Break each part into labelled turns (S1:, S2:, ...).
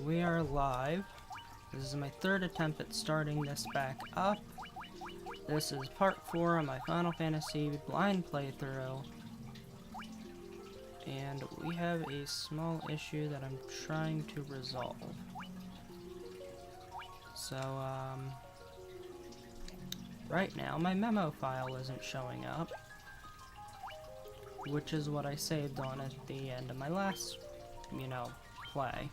S1: We are live. This is my third attempt at starting this back up. This is part 4 of my Final Fantasy blind playthrough. And we have a small issue that I'm trying to resolve. So, right now my memo file isn't showing up, which is what I saved on at the end of my last, play.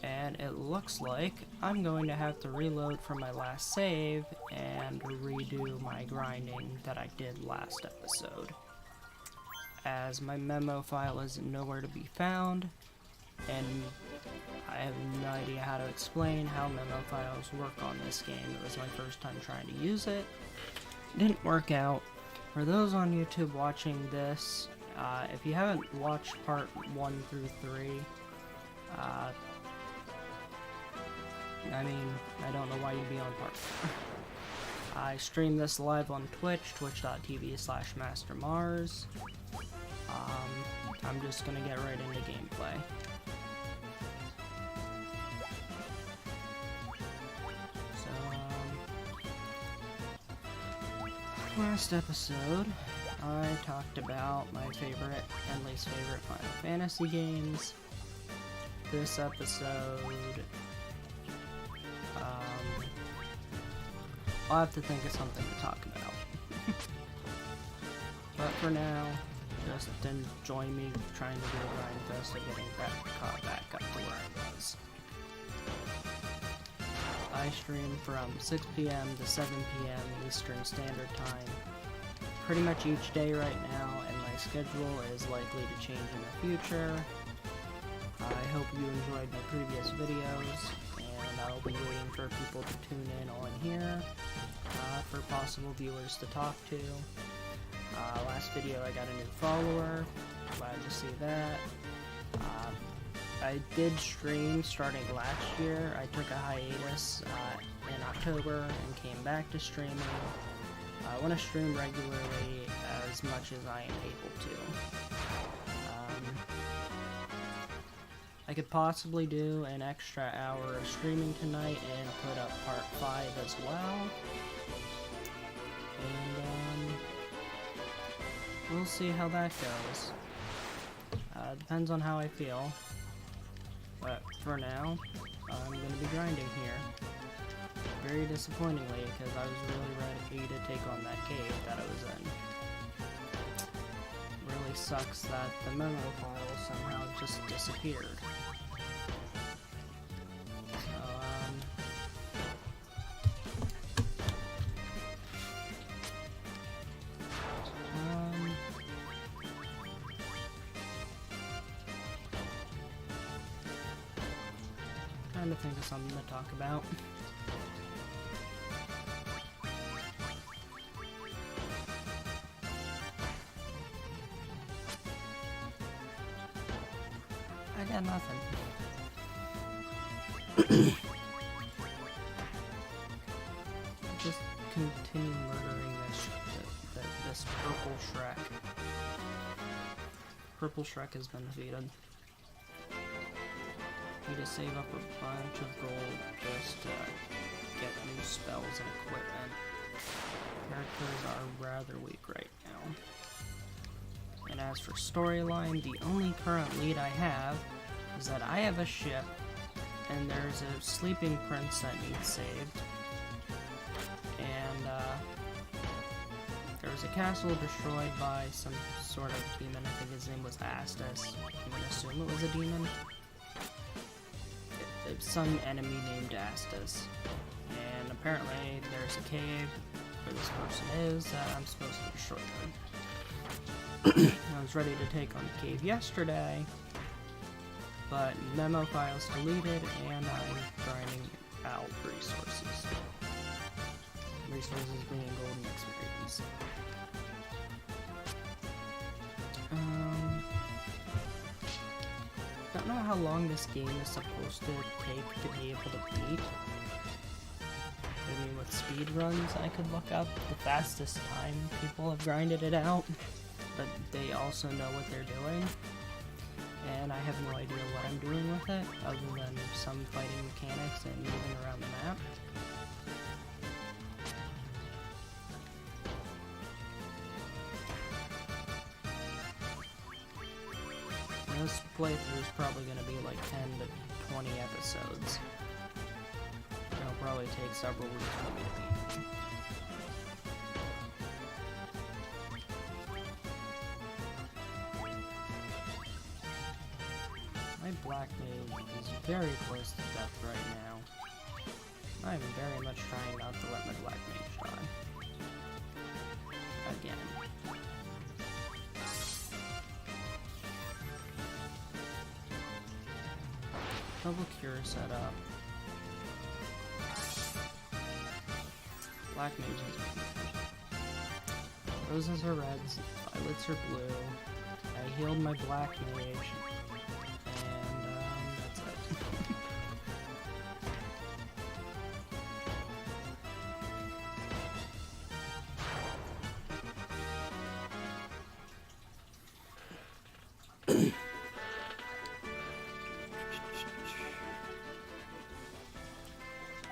S1: And it looks like I'm going to have to reload from my last save and redo my grinding that I did last episode, as my memo file is nowhere to be found, and I have no idea how to explain how memo files work on this game. It was my first time trying to use it. Didn't work out. For those on YouTube watching this, if you haven't watched part 1 through 3, I don't know why you'd be on part 4. I stream this live on Twitch, twitch.tv/MasterMars. I'm just gonna get right into gameplay. So, last episode, I talked about my favorite and least favorite Final Fantasy games. This episode, I'll have to think of something to talk about. But for now, just enjoy me trying to do a grind fest of getting caught back up to where I was. I stream from 6 p.m. to 7 p.m. Eastern Standard Time pretty much each day right now, and my schedule is likely to change in the future. I hope you enjoyed my previous videos, and I'll be waiting for people to tune in on here for possible viewers to talk to. Last video I got a new follower, glad to see that. I did stream starting last year. I took a hiatus in October and came back to streaming. I want to stream regularly as much as I am able to. I could possibly do an extra hour of streaming tonight and put up part 5 as well. And we'll see how that goes. Depends on how I feel. But for now, I'm going to be grinding here. Very disappointingly, because I was really ready to take on that cave that I was in. Really sucks that the memo file somehow just disappeared. Trying to think of something to talk about. I got nothing. Just continue murdering this purple Shrek. Purple Shrek has been defeated. Need to save up a bunch of gold just to get new spells and equipment. Characters are rather weak right now. And as for storyline, the only current lead I have is that I have a ship and there's a sleeping prince that needs saved. And there was a castle destroyed by some sort of demon. I think his name was Astus. I'm gonna assume it was a demon. Some enemy named Astus, and apparently there's a cave where this person is that I'm supposed to destroy them. I was ready to take on the cave yesterday, but memo files deleted and I'm grinding out resources. Resources being golden experience. I don't know how long this game is supposed to take to be able to beat. Maybe with speed runs I could look up the fastest time people have grinded it out, but they also know what they're doing. and I have no idea what I'm doing with it, other than some fighting mechanics and moving around the map. This playthrough is probably going to be like 10 to 20 episodes. It'll probably take several weeks for me to beat. My black mage is very close to death right now. I'm very much trying not to let my black mage die. Again. Double cure set up. Black mage is roses are reds, violets are blue. I healed my black mage, and that's it.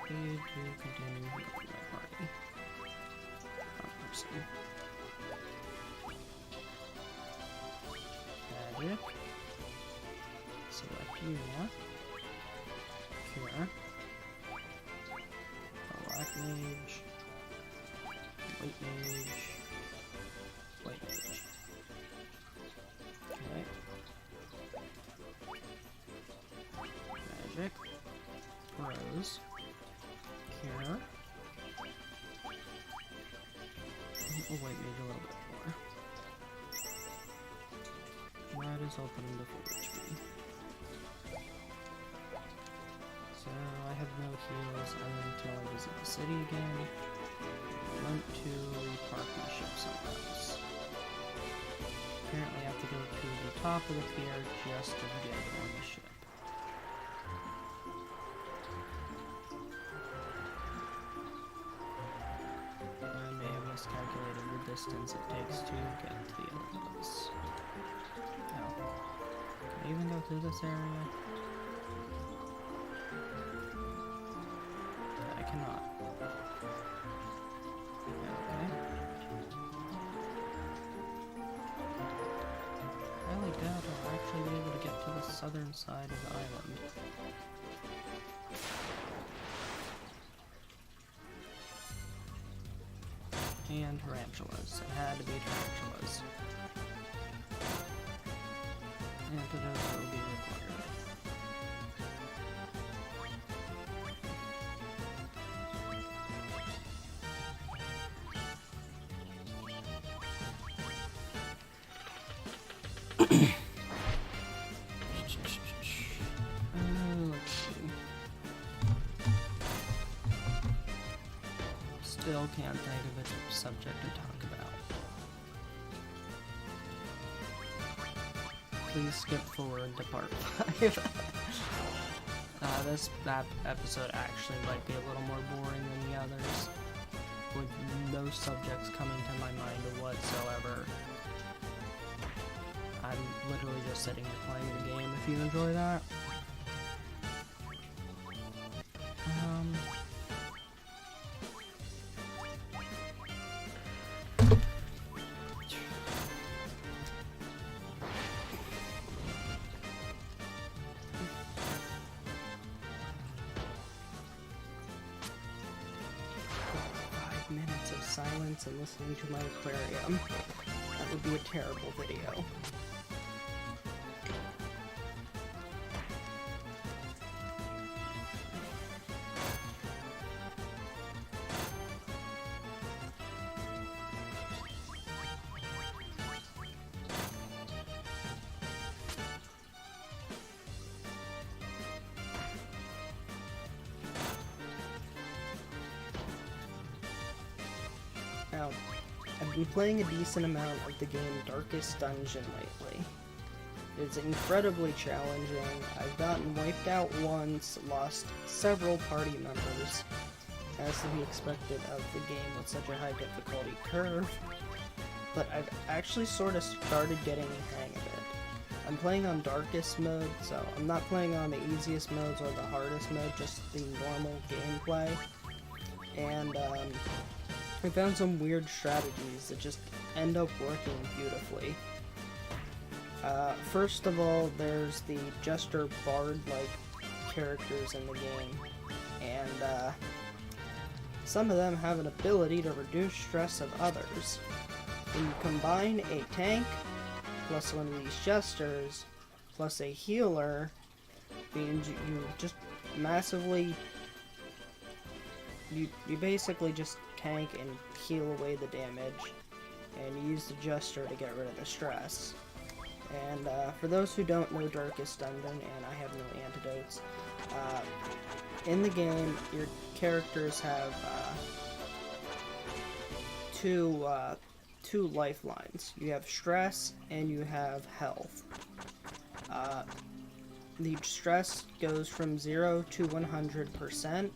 S1: Need to continue with my party. Person. Magic. Select Una. Cure. Black mage. White mage. White mage. Okay. Magic. Rose. Cure. We'll white mage a little bit more. That is open to full HP. So I have no heals until I visit the city again. I went to park my ship somewhere else. Apparently I have to go to the top of the pier just to get on the ship. I may have miscalculated the distance it takes to get to the other place. Oh. Can I even go through this area? I cannot. Okay. I highly doubt I'll actually be able to get to the southern side of the island. And tarantulas. It had to be tarantulas. Antidote will be required. Let's see. Still can't think of a subject to talk about. Please skip forward to part 5. That episode actually might be a little more boring than the others, with no subjects coming to my mind whatsoever. I'm literally just sitting here playing the game. If you enjoy that. 5 minutes of silence and listening to my aquarium. That would be a terrible video. Now, I've been playing a decent amount of the game Darkest Dungeon lately. It's incredibly challenging. I've gotten wiped out once, lost several party members, as to be expected of the game with such a high difficulty curve, but I've actually sort of started getting the hang of it. I'm playing on darkest mode, so I'm not playing on the easiest modes or the hardest mode, just the normal gameplay. And I found some weird strategies that just end up working beautifully. First of all, there's the Jester Bard-like characters in the game, and some of them have an ability to reduce stress of others. When you combine a tank plus one of these Jesters plus a healer, means you just massively, you basically just tank and heal away the damage, and you use the Jester to get rid of the stress. And for those who don't know Darkest Dungeon, and I have no antidotes, in the game your characters have two lifelines. You have stress and you have health. The stress goes from 0 to 100%,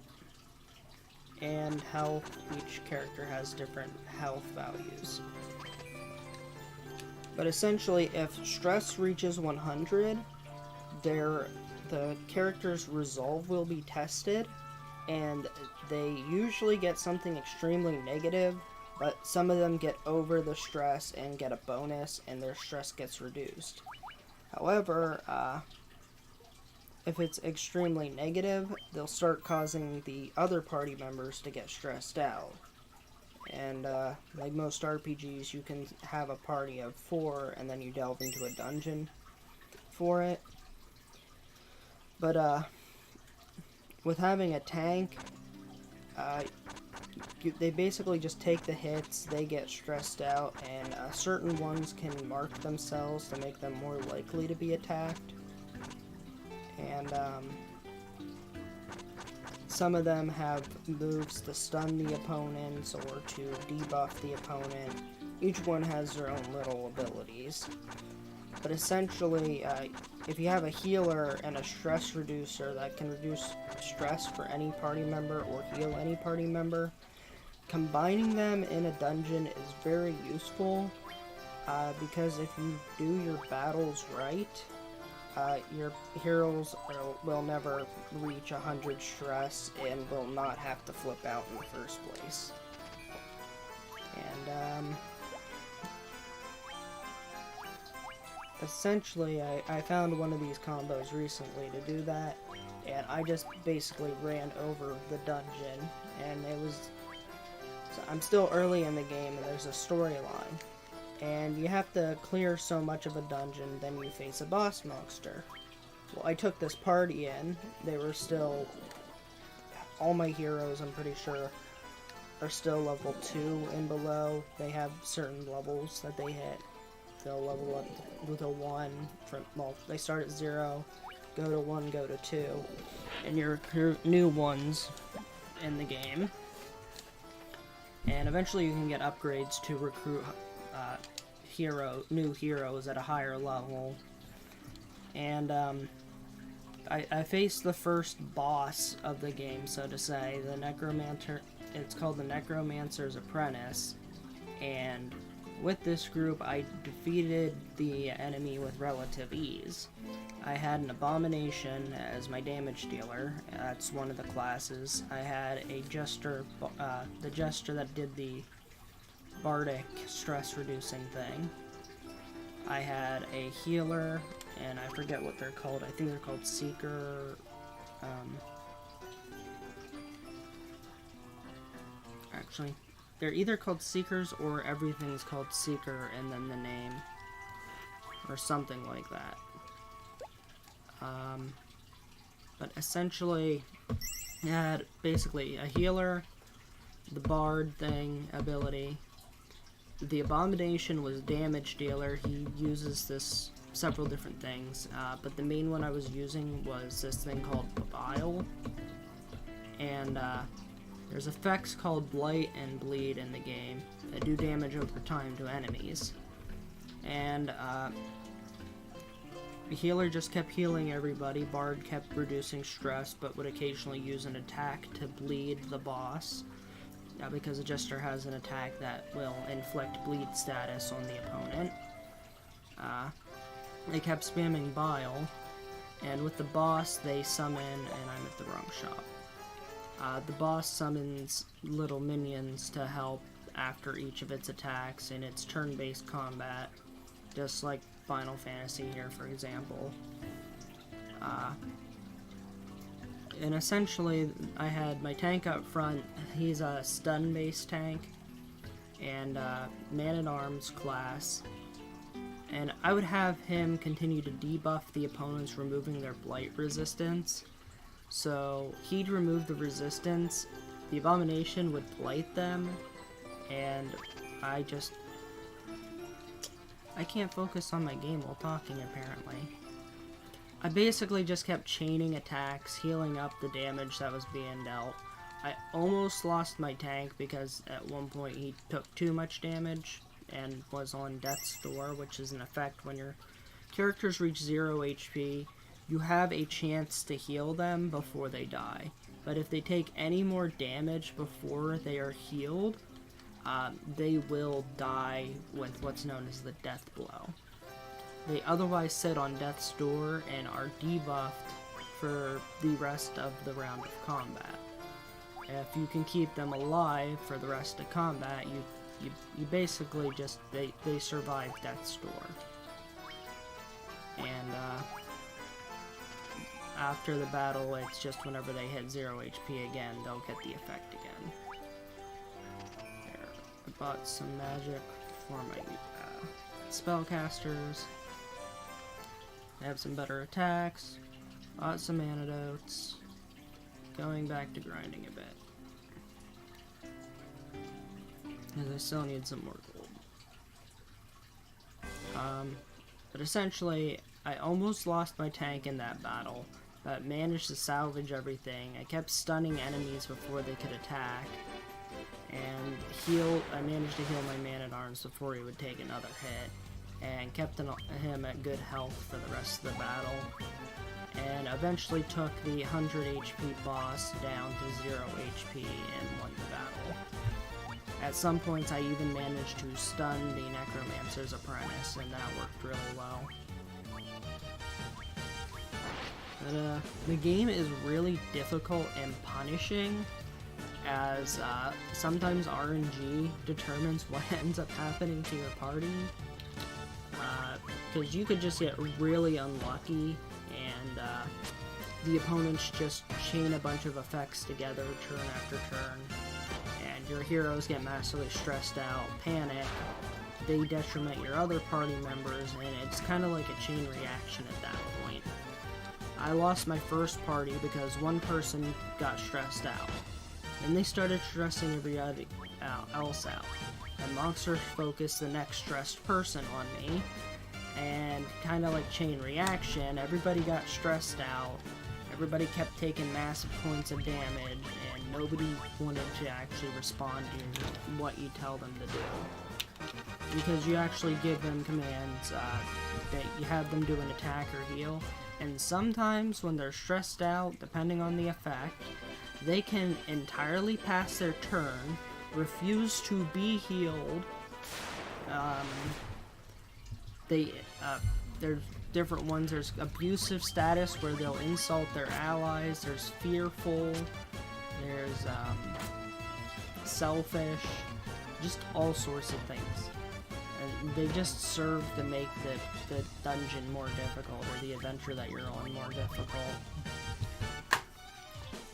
S1: and health, each character has different health values. But essentially, if stress reaches 100, the character's resolve will be tested, and they usually get something extremely negative, but some of them get over the stress and get a bonus, and their stress gets reduced. However, if it's extremely negative, they'll start causing the other party members to get stressed out. And like most RPGs, you can have a party of 4 and then you delve into a dungeon for it. But with having a tank, they basically just take the hits, they get stressed out, and certain ones can mark themselves to make them more likely to be attacked. And some of them have moves to stun the opponents or to debuff the opponent. Each one has their own little abilities. But essentially, if you have a healer and a stress reducer that can reduce stress for any party member or heal any party member, combining them in a dungeon is very useful, because if you do your battles right, your heroes will never reach 100 stress and will not have to flip out in the first place. And essentially, I found one of these combos recently to do that, and I just basically ran over the dungeon, and it was... So I'm still early in the game, and there's a storyline, and you have to clear so much of a dungeon, then you face a boss monster. Well, I took this party in, they were still... All my heroes, I'm pretty sure, are still level 2 and below. They have certain levels that they hit. They'll level up with a 1 from, well, they start at 0, go to 1, go to 2, and you recruit new ones in the game. And eventually you can get upgrades to recruit new heroes at a higher level. And I faced the first boss of the game, so to say, the Necromancer. It's called the Necromancer's Apprentice, and with this group, I defeated the enemy with relative ease. I had an Abomination as my damage dealer. That's one of the classes. I had a Jester, the Jester that did the Bardic stress-reducing thing. I had a healer, and I forget what they're called. I think they're called Seeker. Actually, they're either called Seekers or everything's called Seeker and then the name, or something like that. But essentially, I had basically a healer, the Bard thing ability. The Abomination was damage dealer. He uses this several different things, but the main one I was using was this thing called Bile, and there's effects called Blight and Bleed in the game that do damage over time to enemies. And the healer just kept healing everybody. Bard kept reducing stress, but would occasionally use an attack to bleed the boss, because a Jester has an attack that will inflict bleed status on the opponent. they kept spamming Bile, and with the boss they summon, and I'm at the wrong shop. The boss summons little minions to help after each of its attacks, and it's turn-based combat, just like Final Fantasy here, for example. And essentially, I had my tank up front. He's a stun-based tank, and Man-at-Arms class. And I would have him continue to debuff the opponents, removing their blight resistance. So he'd remove the resistance, the Abomination would blight them, and I can't focus on my game while talking, apparently. I basically just kept chaining attacks, healing up the damage that was being dealt. I almost lost my tank because at one point he took too much damage and was on Death's Door, which is an effect when your characters reach 0 HP, you have a chance to heal them before they die. But if they take any more damage before they are healed, they will die with what's known as the death blow. They otherwise sit on Death's Door and are debuffed for the rest of the round of combat. If you can keep them alive for the rest of combat, you basically just, they survive Death's Door. And after the battle, it's just whenever they hit 0 HP again, they'll get the effect again. There, I bought some magic for my spellcasters. I have some better attacks, bought some antidotes, going back to grinding a bit. Because I still need some more gold. But essentially, I almost lost my tank in that battle, but managed to salvage everything. I kept stunning enemies before they could attack, and I managed to heal my Man-at-Arms before he would take another hit, and kept him at good health for the rest of the battle, and eventually took the 100 HP boss down to 0 HP and won the battle. At some points I even managed to stun the Necromancer's Apprentice, and that worked really well. But the game is really difficult and punishing, as sometimes RNG determines what ends up happening to your party. Because you could just get really unlucky, and the opponents just chain a bunch of effects together turn after turn, and your heroes get massively stressed out, panic, they detriment your other party members, and it's kind of like a chain reaction at that point. I lost my first party because one person got stressed out, and they started stressing everybody else out, and monsters focused the next stressed person on me, and kind of like chain reaction, everybody got stressed out, everybody kept taking massive points of damage, and nobody wanted to actually respond to what you tell them to do. Because you actually give them commands that you have them do an attack or heal, and sometimes when they're stressed out, depending on the effect, they can entirely pass their turn, refuse to be healed. There's different ones. There's abusive status where they'll insult their allies. There's fearful. There's selfish. Just all sorts of things. And they just serve to make the dungeon more difficult, or the adventure that you're on more difficult.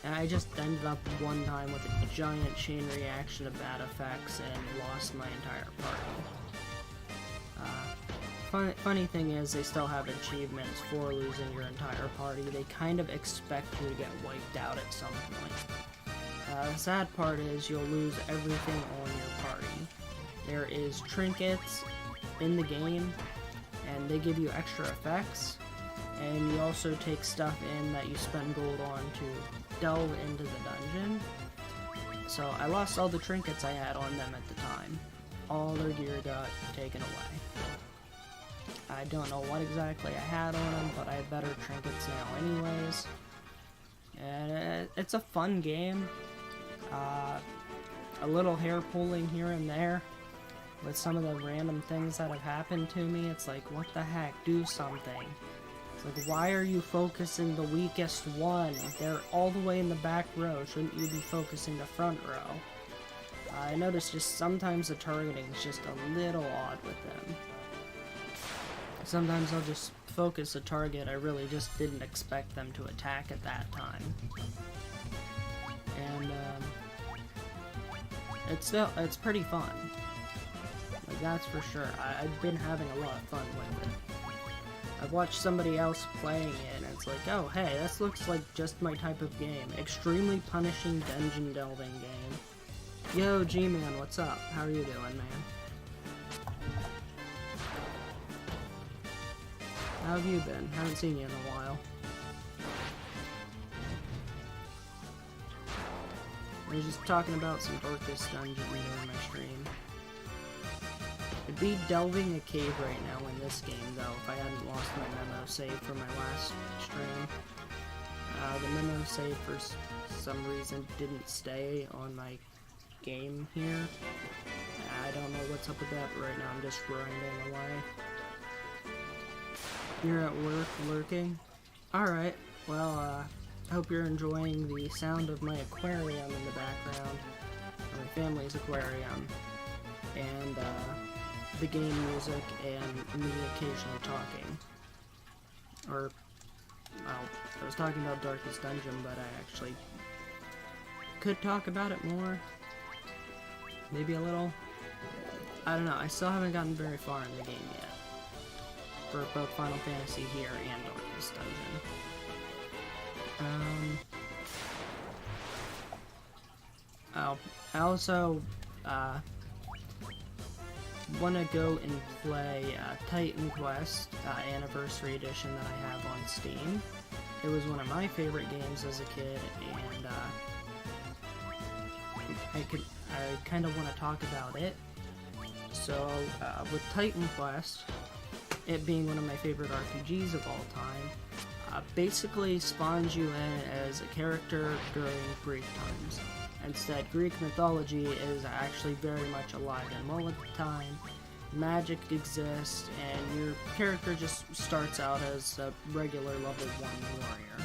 S1: And I just ended up one time with a giant chain reaction of bad effects and lost my entire party. Funny thing is, they still have achievements for losing your entire party. They kind of expect you to get wiped out at some point. The sad part is you'll lose everything on your party. There is trinkets in the game, and they give you extra effects, and you also take stuff in that you spend gold on to delve into the dungeon. So I lost all the trinkets I had on them at the time. All their gear got taken away. I don't know what exactly I had on them, but I have better trinkets now anyways. And it's a fun game. A little hair pulling here and there. with some of the random things that have happened to me. It's like, what the heck? Do something. It's like, why are you focusing the weakest one? They're all the way in the back row. Shouldn't you be focusing the front row? I noticed just sometimes the targeting is just a little odd with them. Sometimes I'll just focus a target I really just didn't expect them to attack at that time. And, it's pretty fun. Like, that's for sure. I've been having a lot of fun with it. I've watched somebody else playing it, and it's like, oh, hey, this looks like just my type of game. Extremely punishing dungeon delving game. Yo, G-Man, what's up? How are you doing, man? How have you been? Haven't seen you in a while. I was just talking about some Darkest Dungeon during my stream. I'd be delving a cave right now in this game, though, if I hadn't lost my memo save from my last stream. The memo save, for some reason, didn't stay on my game here. I don't know what's up with that, but right now I'm just grinding away. You're at work, lurking? Alright, well, I hope you're enjoying the sound of my aquarium in the background, or my family's aquarium, and, the game music, and me occasionally talking. Or, well, I was talking about Darkest Dungeon, but I actually could talk about it more. Maybe a little. I don't know, I still haven't gotten very far in the game yet. For both Final Fantasy here and Darkest Dungeon. I also, want to go and play Titan Quest Anniversary Edition that I have on Steam. It was one of my favorite games as a kid, and I kind of want to talk about it. So with Titan Quest, it being one of my favorite RPGs of all time, basically spawns you in as a character during Greek times. Instead, Greek mythology is actually very much alive and well at the time. Magic exists, and your character just starts out as a regular level 1 warrior.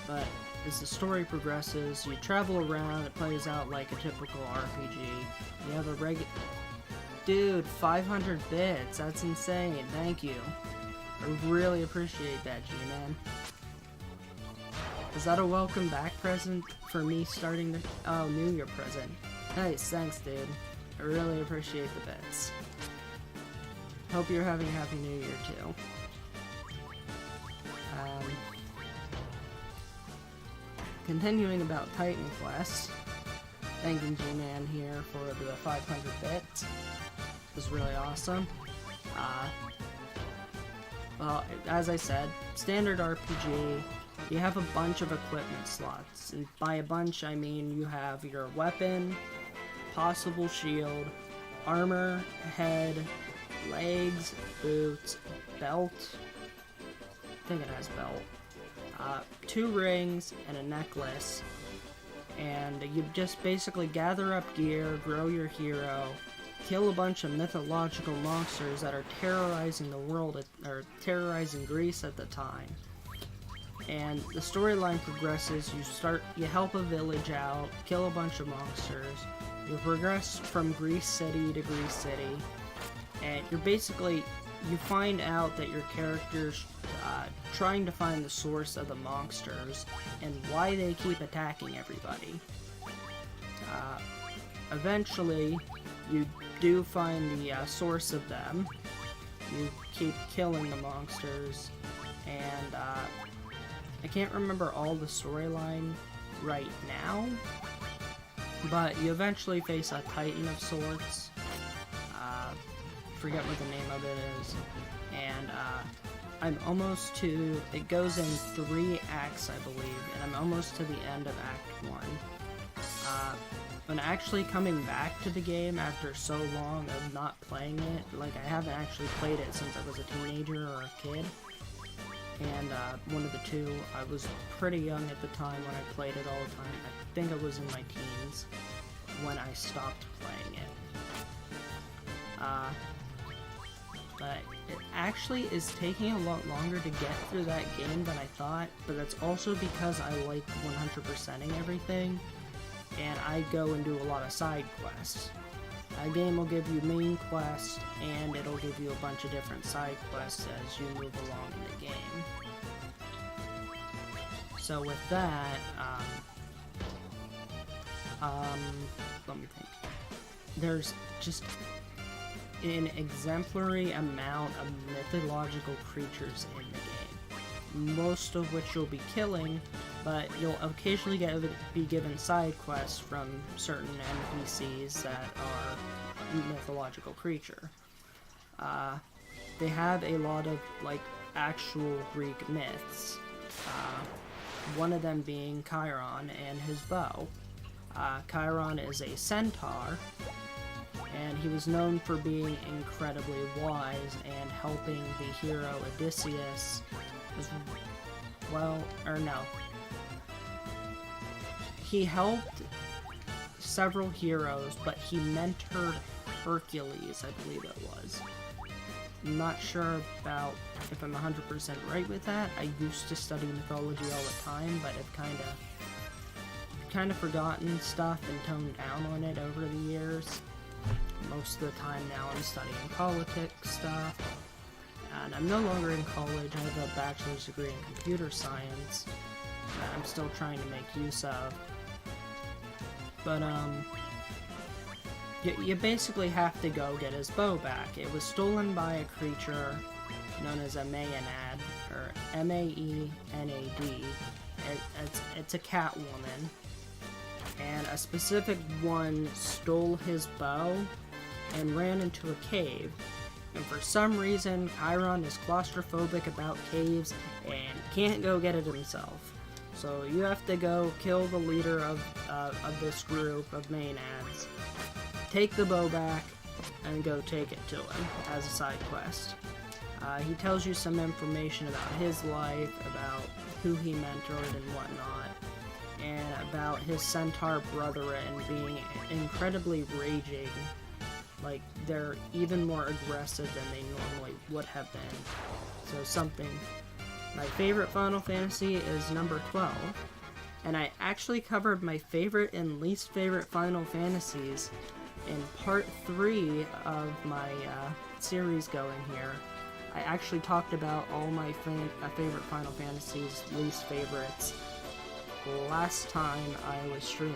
S1: But as the story progresses, you travel around, it plays out like a typical RPG. You have a Dude, 500 bits, that's insane, thank you. I really appreciate that, G-Man. Is that a welcome back present for me starting the... Oh, New Year present. Nice, thanks, dude. I really appreciate the bits. Hope you're having a Happy New Year, too. Continuing about Titan Quest. Thanking G-Man here for the 500 bits. It was really awesome. Well, as I said, standard RPG, you have a bunch of equipment slots, and by a bunch I mean you have your weapon, possible shield, armor, head, legs, boots, belt, I think it has belt, 2 rings, and a necklace, and you just basically gather up gear, grow your hero, kill a bunch of mythological monsters that are terrorizing the world, or terrorizing Greece at the time. And the storyline progresses, you help a village out, kill a bunch of monsters, you progress from Greece City to Greece City, and you find out that your character's trying to find the source of the monsters, and why they keep attacking everybody. Eventually, you do find the source of them, you keep killing the monsters, and I can't remember all the storyline right now, but you eventually face a Titan of sorts, forget what the name of it is, and I'm almost to, it goes in 3 acts I believe, and I'm almost to the end of Act 1. When actually coming back to the game after so long of not playing it, like I haven't actually played it since I was a teenager or a kid, and one of the two, I was pretty young at the time when I played it all the time. I think I was in my teens when I stopped playing it. But it actually is taking a lot longer to get through that game than I thought, but that's also because I like 100%ing everything, and I go and do a lot of side quests. A game will give you main quests, and it'll give you a bunch of different side quests as you move along in the game. So with that, let me think. There's just an exemplary amount of mythological creatures in the game, most of which you'll be killing, but you'll occasionally be given side quests from certain NPCs that are a mythological creature. They have a lot of, like, actual Greek myths, one of them being Chiron and his bow. Chiron is a centaur, and he was known for being incredibly wise and helping the hero Odysseus as well, or no. He helped several heroes, but he mentored Hercules, I believe it was. I'm not sure about if I'm 100% right with that. I used to study mythology all the time, but I've kind of forgotten stuff and toned down on it over the years. Most of the time now I'm studying politics stuff, and I'm no longer in college. I have a bachelor's degree in computer science that I'm still trying to make use of. But you basically have to go get his bow back. It was stolen by a creature known as a Maenad, or M-A-E-N-A-D. It's a cat woman, and a specific one stole his bow and ran into a cave. And for some reason, Chiron is claustrophobic about caves and can't go get it himself. So you have to go kill the leader of this group of Maenads, take the bow back, and go take it to him as a side quest. He tells you some information about his life, about who he mentored and whatnot, and about his centaur brethren being incredibly raging. Like, they're even more aggressive than they normally would have been. So something. My favorite Final Fantasy is number 12, and I actually covered my favorite and least favorite Final Fantasies in part 3 of my series going here. I actually talked about all my favorite Final Fantasies, least favorites, last time I was streaming,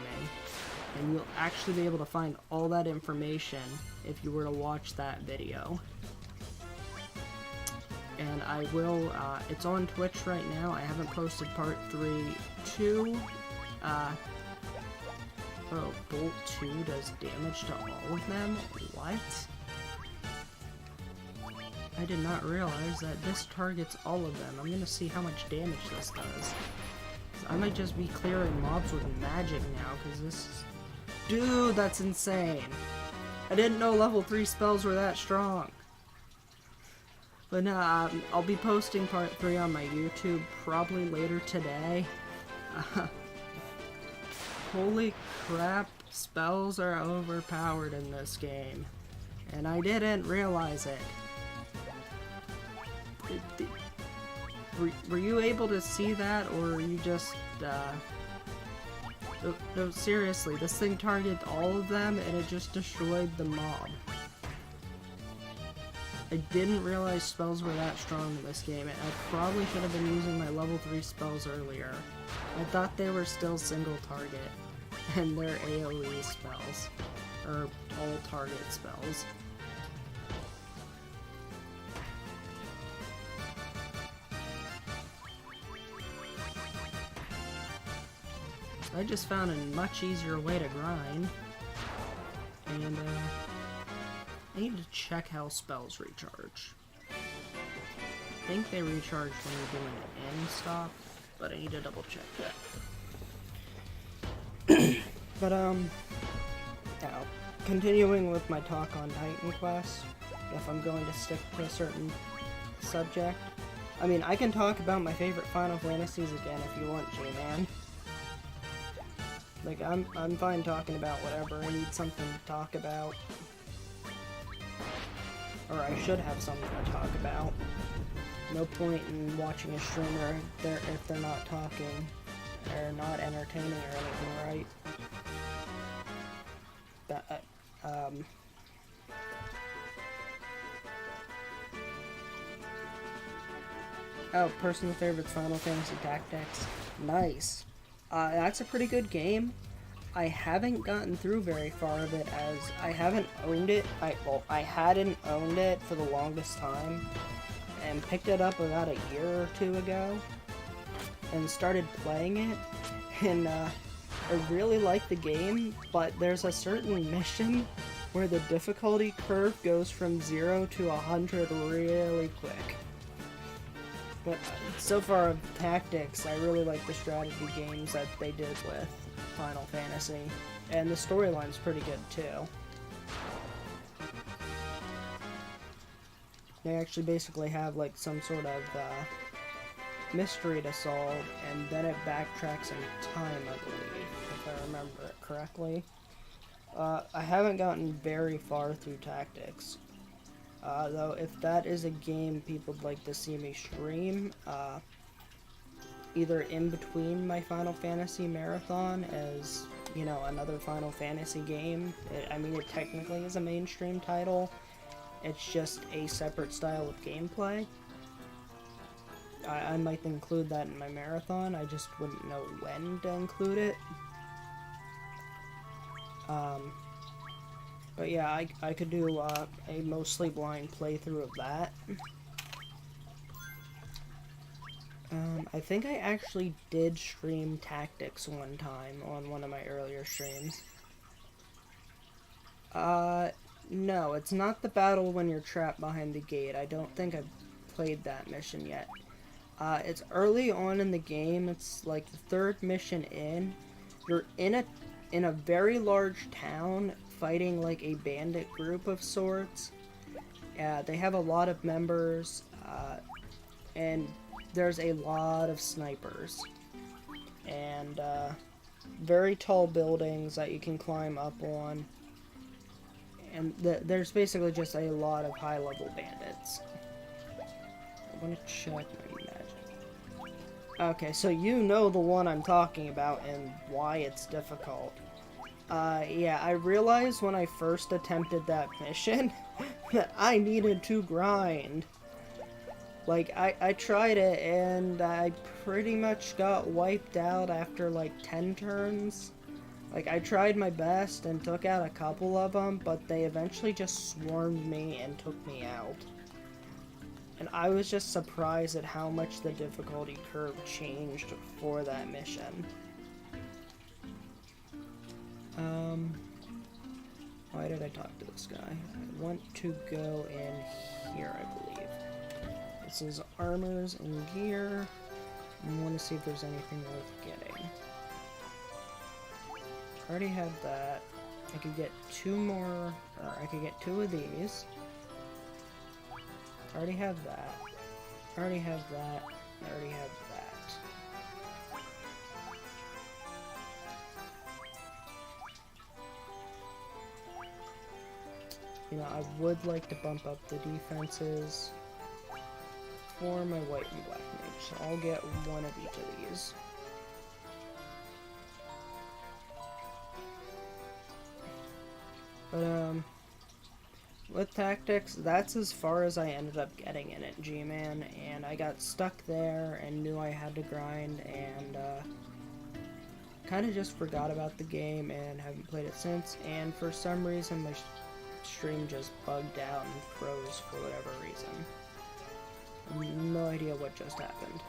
S1: and you'll actually be able to find all that information if you were to watch that video. And I will, it's on Twitch right now. I haven't posted part 3-2. Oh, Bolt 2 does damage to all of them? What? I did not realize that this targets all of them. I'm gonna see how much damage this does. I might just be clearing mobs with magic now, because this is... Dude, that's insane! I didn't know level 3 spells were that strong. But nah, I'll be posting part 3 on my YouTube probably later today. Holy crap, spells are overpowered in this game. And I didn't realize it. Were you able to see that, or are you just, no, seriously, this thing targeted all of them and it just destroyed the mob. I didn't realize spells were that strong in this game, and I probably should have been using my level 3 spells earlier. I thought they were still single target, and they're AoE spells, or all target spells. I just found a much easier way to grind, and I need to check how spells recharge. I think they recharge when you're doing an end stop, but I need to double check that. But now, continuing with my talk on Titan Quest, if I'm going to stick to a certain subject. I mean, I can talk about my favorite Final Fantasies again if you want, J-Man. Like, I'm fine talking about whatever. I need something to talk about. Or I should have something to talk about. No point in watching a streamer if they're not talking. They're not entertaining or anything, right? That, Oh, personal favorites, Final Fantasy Tactics. Nice. That's a pretty good game. I haven't gotten through very far of it as I haven't owned it. I hadn't owned it for the longest time and picked it up about a year or two ago and started playing it. And I really like the game, but there's a certain mission where the difficulty curve goes from 0 to 100 really quick. But so far of Tactics, I really like the strategy games that they did with Final Fantasy. And the storyline's pretty good too. They actually basically have like some sort of mystery to solve, and then it backtracks in time, I believe, if I remember it correctly. I haven't gotten very far through Tactics. Though, if that is a game people would like to see me stream, either in between my Final Fantasy marathon as, you know, another Final Fantasy game. I mean, it technically is a mainstream title. It's just a separate style of gameplay. I might include that in my marathon. I just wouldn't know when to include it. But yeah, I could do a mostly blind playthrough of that. I think I actually did stream Tactics one time on one of my earlier streams. No, it's not the battle when you're trapped behind the gate. I don't think I've played that mission yet. It's early on in the game. It's like the third mission in. You're in a very large town fighting like a bandit group of sorts. They have a lot of members, and there's a lot of snipers. And very tall buildings that you can climb up on. And there's basically just a lot of high-level bandits. I want to check my magic. Okay, so you know the one I'm talking about and why it's difficult. Yeah, I realized when I first attempted that mission that I needed to grind. Like, I tried it and I pretty much got wiped out after like 10 turns. Like, I tried my best and took out a couple of them, but they eventually just swarmed me and took me out. And I was just surprised at how much the difficulty curve changed for that mission. Why did I talk to this guy? I want to go in here, I believe. This is armors and gear. I want to see if there's anything worth getting. I already have that. I could get two more, or I could get two of these. I already have that. I already have that. I already have that. You know, I would like to bump up the defenses for my white and black mage, so I'll get one of each of these. But, with Tactics, that's as far as I ended up getting in it, G-Man, and I got stuck there and knew I had to grind, and, kind of just forgot about the game and haven't played it since, and for some reason my stream just bugged out and froze for whatever reason. I have no idea what just happened.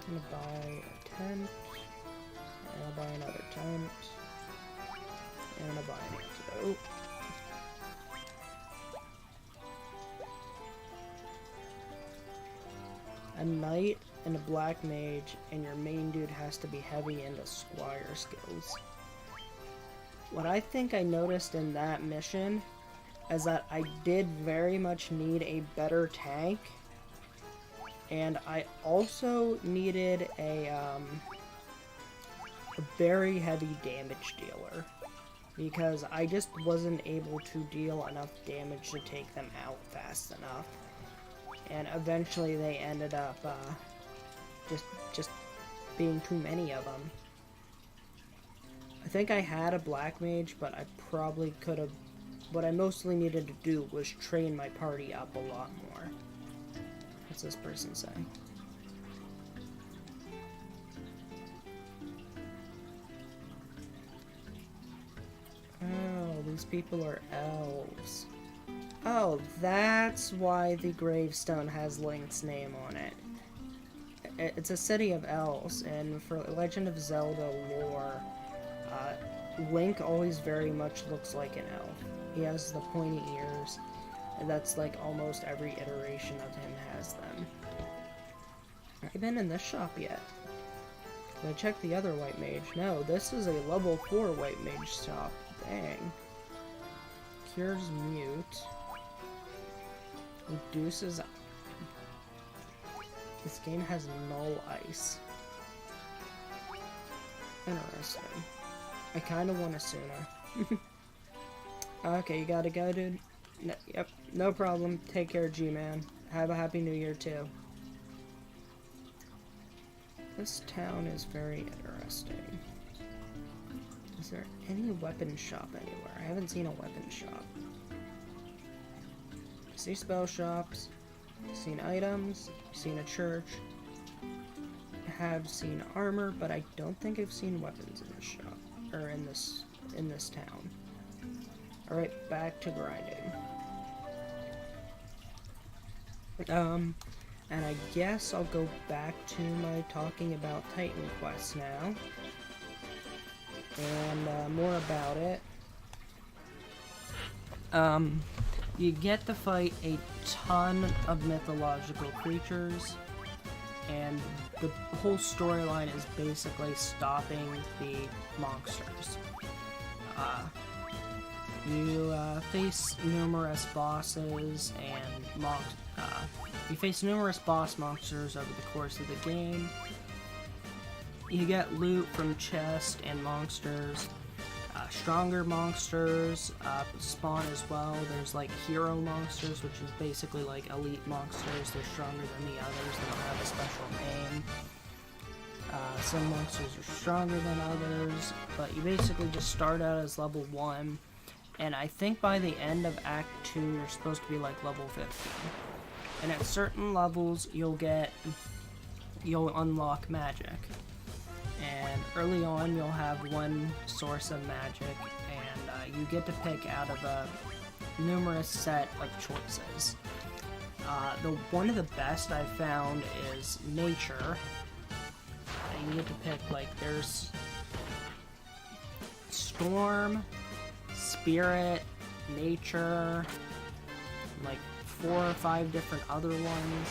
S1: I'm gonna buy a tent, and I'll buy another tent. And I'll buy an antidote. A knight and a black mage, and your main dude has to be heavy into squire skills. What I think I noticed in that mission is that I did very much need a better tank, and I also needed a a very heavy damage dealer, because I just wasn't able to deal enough damage to take them out fast enough. And eventually they ended up just being too many of them. I think I had a black mage, but I probably could have... What I mostly needed to do was train my party up a lot more. What's this person saying? Oh, these people are elves. Oh, that's why the gravestone has Link's name on it. It's a city of elves, and for Legend of Zelda lore, Link always very much looks like an elf. He has the pointy ears, and that's like almost every iteration of him has them. Have I been in this shop yet? Did I check the other white mage? No, this is a level 4 white mage shop. Dang. Cures mute. Reduces... This game has null ice. Interesting. I kinda want a Suna. Okay, you gotta go, dude? No, yep, no problem. Take care, G-Man. Have a happy new year, too. This town is very interesting. Is there any weapon shop anywhere? I haven't seen a weapon shop. I see spell shops. I've seen items. I've seen a church. I have seen armor, but I don't think I've seen weapons in this shop. Or in this town. Alright, back to grinding. And I guess I'll go back to my talking about Titan Quest now. And more about it. You get to fight a ton of mythological creatures, and the whole storyline is basically stopping the monsters. You face numerous bosses and you face numerous boss monsters over the course of the game. You get loot from chests and monsters. Stronger monsters spawn as well. There's like hero monsters, which is basically like elite monsters. They're stronger than the others. They don't have a special name. Some monsters are stronger than others, but you basically just start out as level 1, and I think by the end of Act 2 you're supposed to be like level 15. And at certain levels you'll unlock magic. And early on you'll have one source of magic, and you get to pick out of a numerous set of choices. One of the best I've found is nature. And you get to pick, like, there's storm, spirit, nature, like 4 or 5 different other ones.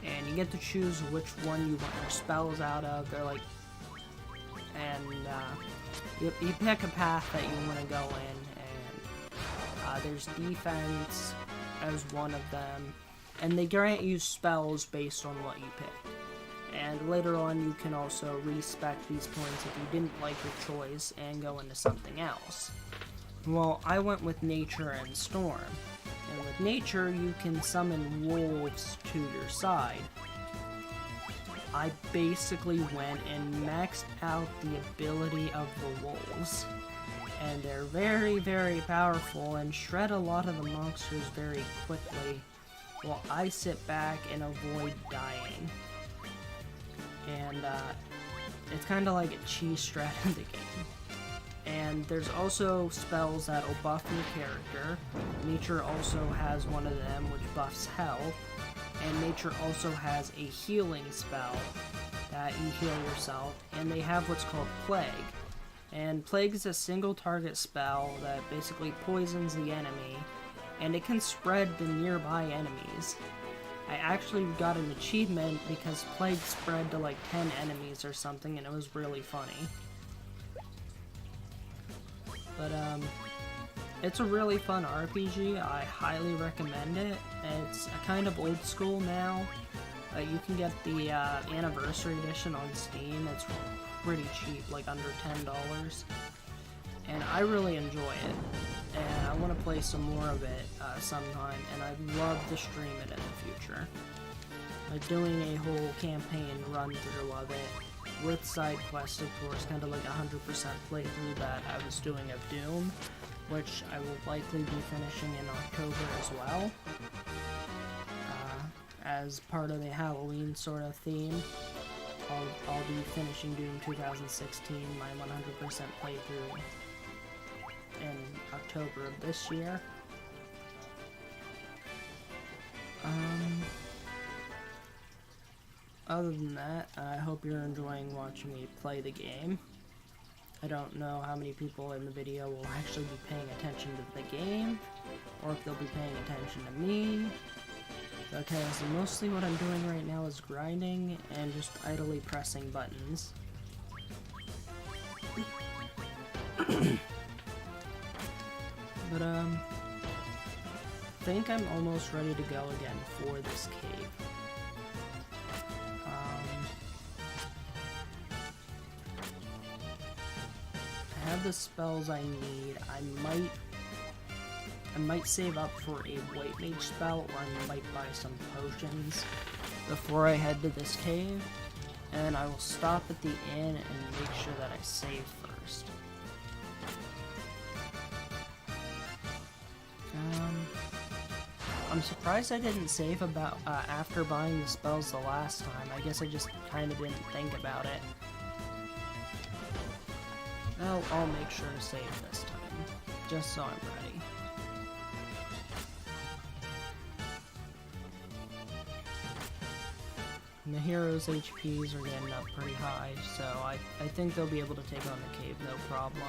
S1: And you get to choose which one you want your spells out of. They're like, and you pick a path that you want to go in, and there's defense as one of them, and they grant you spells based on what you pick. And later on you can also respec these points if you didn't like your choice and go into something else. Well, I went with nature and storm. And with nature, you can summon wolves to your side. I basically went and maxed out the ability of the wolves. And they're very, very powerful and shred a lot of the monsters very quickly, while I sit back and avoid dying. And it's kind of like a cheese strat in the game. And there's also spells that will buff your character. Nature also has one of them, which buffs health. And nature also has a healing spell that you heal yourself. And they have what's called Plague. And Plague is a single target spell that basically poisons the enemy. And it can spread to nearby enemies. I actually got an achievement because Plague spread to like 10 enemies or something, and it was really funny. But, it's a really fun RPG. I highly recommend it. It's a kind of old school now. You can get the anniversary edition on Steam. It's pretty cheap, like under $10. And I really enjoy it. And I want to play some more of it sometime. And I'd love to stream it in the future. Like doing a whole campaign run through of it with side quests, of course, kind of like 100% playthrough that I was doing of Doom, which I will likely be finishing in October as well. As part of the Halloween sort of theme, I'll be finishing Doom 2016, my 100% playthrough in October of this year. Other than that, I hope you're enjoying watching me play the game. I don't know how many people in the video will actually be paying attention to the game, or if they'll be paying attention to me. Okay, so mostly what I'm doing right now is grinding and just idly pressing buttons. But, I think I'm almost ready to go again for this cave. I have the spells I need. I might save up for a white mage spell, or I might buy some potions before I head to this cave, and I will stop at the inn and make sure that I save first. I'm surprised I didn't save about after buying the spells the last time. I guess I just kind of didn't think about it. I'll make sure to save this time, just so I'm ready. And the heroes' HPs are getting up pretty high, so I think they'll be able to take on the cave no problem.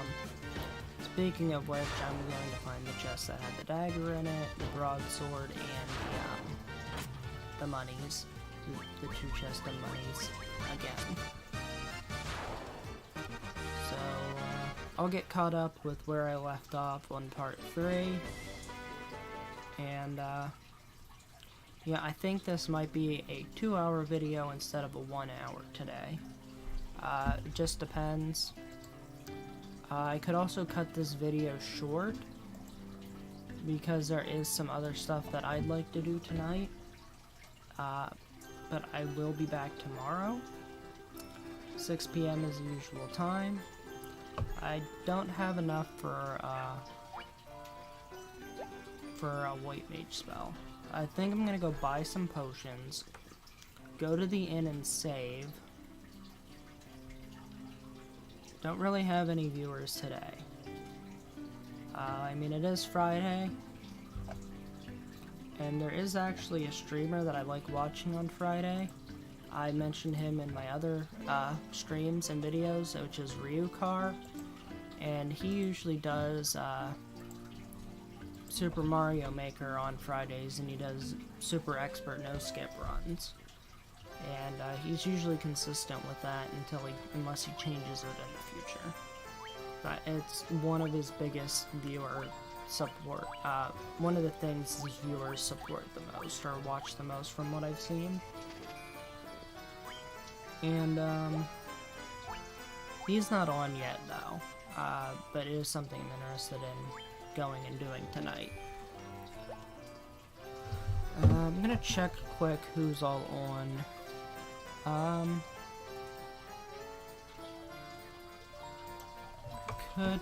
S1: Speaking of which, I'm going to find the chest that had the dagger in it, the broadsword, and the monies. The two chests of monies again. So, I'll get caught up with where I left off on part 3. And, yeah, I think this might be a 2-hour video instead of a 1 hour today. It just depends. I could also cut this video short, because there is some other stuff that I'd like to do tonight. But I will be back tomorrow. 6 p.m. is the usual time. I don't have enough for a white mage spell. I think I'm gonna go buy some potions, go to the inn and save. Don't really have any viewers today. I mean, it is Friday, and there is actually a streamer that I like watching on Friday. I mentioned him in my other streams and videos, which is Ryukar, and he usually does Super Mario Maker on Fridays, and he does super expert no-skip runs. And he's usually consistent with that unless he changes it in the future. But it's one of his biggest viewer support. One of the things his viewers support the most, or watch the most from what I've seen. And he's not on yet though, but it is something I'm interested in going and doing tonight. I'm gonna check quick who's all on. Could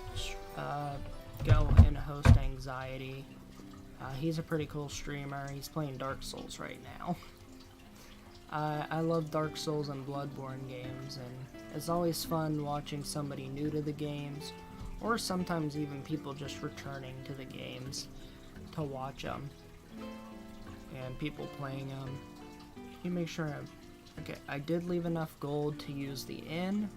S1: go and host Anxiety. He's a pretty cool streamer. He's playing Dark Souls right now. I love Dark Souls and Bloodborne games, and it's always fun watching somebody new to the games, or sometimes even people just returning to the games to watch them, and people playing them. You make sure okay, I did leave enough gold to use the inn.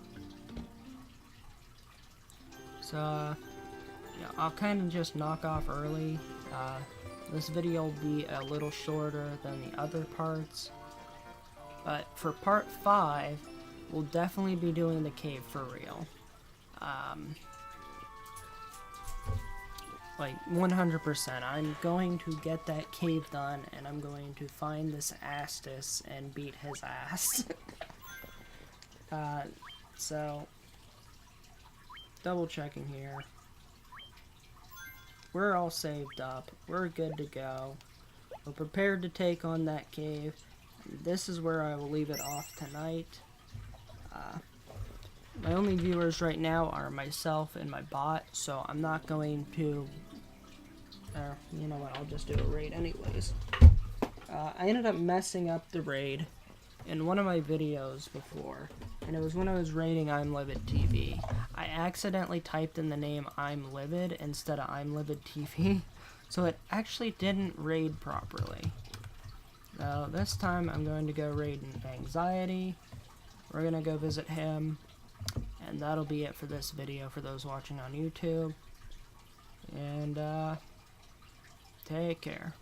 S1: So, yeah, I'll kind of just knock off early. This video will be a little shorter than the other parts. But for part 5, we'll definitely be doing the cave for real. Like, 100%. I'm going to get that cave done, and I'm going to find this Astus and beat his ass. So, double checking here. We're all saved up. We're good to go. We're prepared to take on that cave. This is where I will leave it off tonight. My only viewers right now are myself and my bot, so I'm not going to... you know what, I'll just do a raid anyways. I ended up messing up the raid in one of my videos before, and it was when I was raiding I'm Livid TV. I accidentally typed in the name I'm Livid instead of I'm Livid TV, so it actually didn't raid properly. Now this time I'm going to go raid Anxiety. We're gonna go visit him, and that'll be it for this video for those watching on YouTube. And take care.